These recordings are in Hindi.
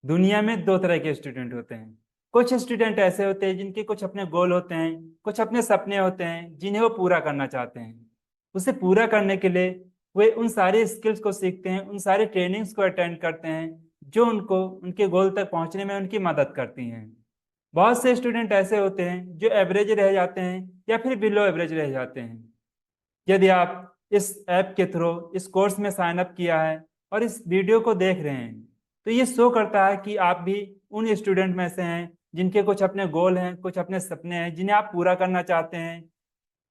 दुनिया में दो तरह के स्टूडेंट होते हैं। कुछ स्टूडेंट ऐसे होते हैं जिनके कुछ अपने गोल होते हैं, कुछ अपने सपने होते हैं जिन्हें वो पूरा करना चाहते हैं। उसे पूरा करने के लिए वे उन सारे स्किल्स को सीखते हैं, उन सारे ट्रेनिंग्स को अटेंड करते हैं जो उनको उनके गोल तक पहुंचने में उनकी मदद करती हैं। बहुत से स्टूडेंट ऐसे होते हैं जो एवरेज रह जाते हैं या फिर बिलो एवरेज रह जाते हैं। यदि आप इस ऐप के थ्रू इस कोर्स में साइन अप किया है और इस वीडियो को देख रहे हैं, तो ये शो करता है कि आप भी उन स्टूडेंट में से हैं जिनके कुछ अपने गोल हैं, कुछ अपने सपने हैं जिन्हें आप पूरा करना चाहते हैं,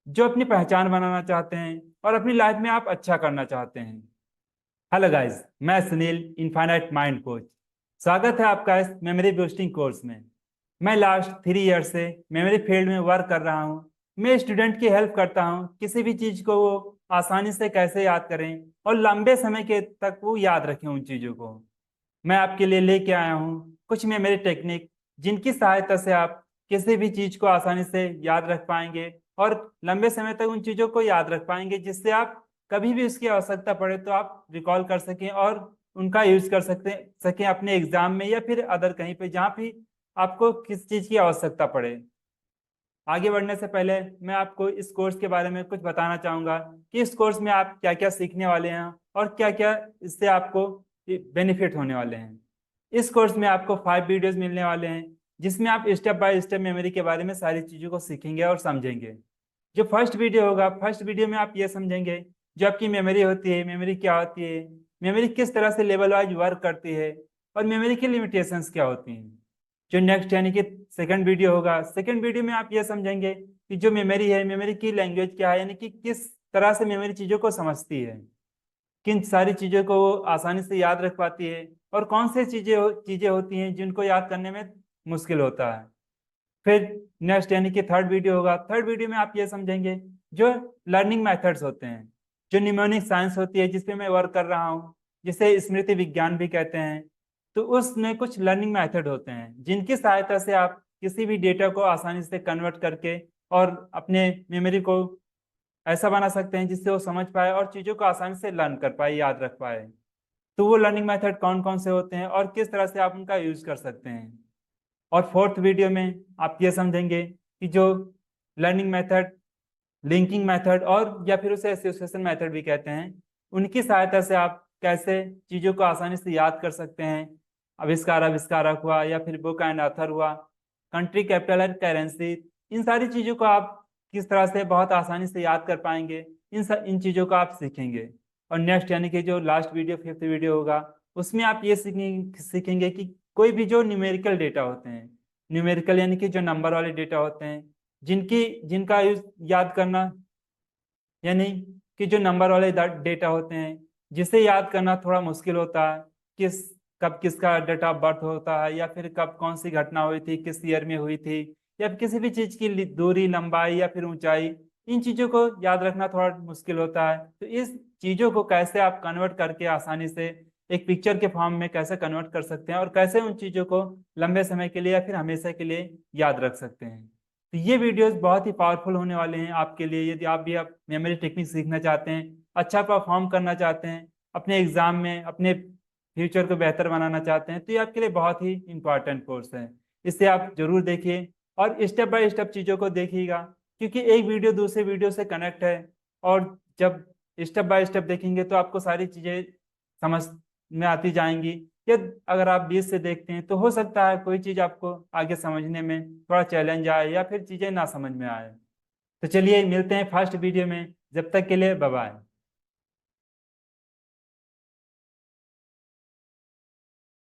जो अपनी पहचान बनाना चाहते हैं और अपनी लाइफ में आप अच्छा करना चाहते हैं। हेलो गाइस, मैं सुनील, इनफाइनाइट माइंड कोच। स्वागत है आपका इस मेमोरी बूस्टिंग कोर्स में। मैं लास्ट 3 ईयर से मेमोरी फील्ड में वर्क कर रहा हूँ। मैं स्टूडेंट की हेल्प करता हूँ किसी भी चीज़ को वो आसानी से कैसे याद करें और लंबे समय के तक वो याद रखें उन चीज़ों को। मैं आपके लिए लेके आया हूँ कुछ मेमोरी टेक्निक जिनकी सहायता से आप किसी भी चीज़ को आसानी से याद रख पाएंगे और लंबे समय तक उन चीज़ों को याद रख पाएंगे, जिससे आप कभी भी उसकी आवश्यकता पड़े तो आप रिकॉल कर सकें और उनका यूज कर सकें अपने एग्जाम में या फिर अदर कहीं पे जहाँ भी आपको किस चीज़ की आवश्यकता पड़े। आगे बढ़ने से पहले मैं आपको इस कोर्स के बारे में कुछ बताना चाहूँगा कि इस कोर्स में आप क्या क्या सीखने वाले हैं और क्या क्या इससे आपको बेनिफिट होने वाले हैं। इस कोर्स में आपको 5 वीडियोस मिलने वाले हैं जिसमें आप स्टेप बाय स्टेप मेमोरी के बारे में सारी चीज़ों को सीखेंगे और समझेंगे। जो फर्स्ट वीडियो होगा, फर्स्ट वीडियो में आप ये समझेंगे जो आपकी मेमोरी होती है, मेमोरी क्या होती है, मेमोरी किस तरह से लेवल वाइज वर्क करती है और मेमोरी की लिमिटेशंस क्या होती हैं। जो नेक्स्ट यानी कि सेकंड वीडियो होगा, सेकंड वीडियो में आप ये समझेंगे कि जो मेमोरी है, मेमोरी की लैंग्वेज क्या है, यानी कि किस तरह से मेमोरी चीज़ों को समझती है, किन सारी चीज़ों को वो आसानी से याद रख पाती है और कौन से चीज़ें होती हैं जिनको याद करने में मुश्किल होता है। फिर नेक्स्ट यानी कि थर्ड वीडियो होगा, थर्ड वीडियो में आप ये समझेंगे जो लर्निंग मेथड्स होते हैं, जो निमोनिक साइंस होती है जिस पे मैं वर्क कर रहा हूँ, जिसे स्मृति विज्ञान भी कहते हैं। तो उसमें कुछ लर्निंग मेथड होते हैं जिनकी सहायता से आप किसी भी डेटा को आसानी से कन्वर्ट करके और अपने मेमोरी को ऐसा बना सकते हैं जिससे वो समझ पाए और चीज़ों को आसानी से लर्न कर पाए, याद रख पाए। तो वो लर्निंग मेथड कौन कौन से होते हैं और किस तरह से आप उनका यूज कर सकते हैं। और फोर्थ वीडियो में आप ये समझेंगे कि जो लर्निंग मेथड, लिंकिंग मेथड और या फिर उसे एसोसिएशन मेथड भी कहते हैं, उनकी सहायता से आप कैसे चीज़ों को आसानी से याद कर सकते हैं। आविष्कार आविष्कारक हुआ या फिर बुक एंड ऑथर हुआ, कंट्री कैपिटल एंड करेंसी, इन सारी चीज़ों को आप किस तरह से बहुत आसानी से याद कर पाएंगे, इन चीज़ों को आप सीखेंगे। और नेक्स्ट यानी कि जो लास्ट वीडियो, फिफ्थ वीडियो होगा, उसमें आप ये सीखेंगे कि कोई भी जो न्यूमेरिकल डेटा होते हैं, न्यूमेरिकल यानी कि जो नंबर वाले डेटा होते हैं, जिनका यूज याद करना, यानी कि जो नंबर वाले डेटा होते हैं जिसे याद करना थोड़ा मुश्किल होता है, किस कब किसका डेट ऑफ बर्थ होता है या फिर कब कौन सी घटना हुई थी, किस ईयर में हुई थी, या फिर किसी भी चीज की दूरी, लंबाई या फिर ऊंचाई, इन चीजों को याद रखना थोड़ा मुश्किल होता है। तो इस चीजों को कैसे आप कन्वर्ट करके आसानी से एक पिक्चर के फॉर्म में कैसे कन्वर्ट कर सकते हैं और कैसे उन चीजों को लंबे समय के लिए या फिर हमेशा के लिए याद रख सकते हैं। तो ये वीडियोस बहुत ही पावरफुल होने वाले हैं आपके लिए। यदि आप मेमोरी टेक्निक सीखना चाहते हैं, अच्छा परफॉर्म करना चाहते हैं अपने एग्जाम में, अपने फ्यूचर को बेहतर बनाना चाहते हैं, तो ये आपके लिए बहुत ही इंपॉर्टेंट कोर्स है। इसे आप जरूर देखिए और स्टेप बाय स्टेप चीज़ों को देखिएगा, क्योंकि एक वीडियो दूसरे वीडियो से कनेक्ट है। और जब स्टेप बाय स्टेप देखेंगे तो आपको सारी चीज़ें समझ में आती जाएंगी। या अगर आप बीच से देखते हैं तो हो सकता है कोई चीज़ आपको आगे समझने में थोड़ा चैलेंज आए या फिर चीज़ें ना समझ में आए। तो चलिए मिलते हैं फर्स्ट वीडियो में, जब तक के लिए बाय बाय।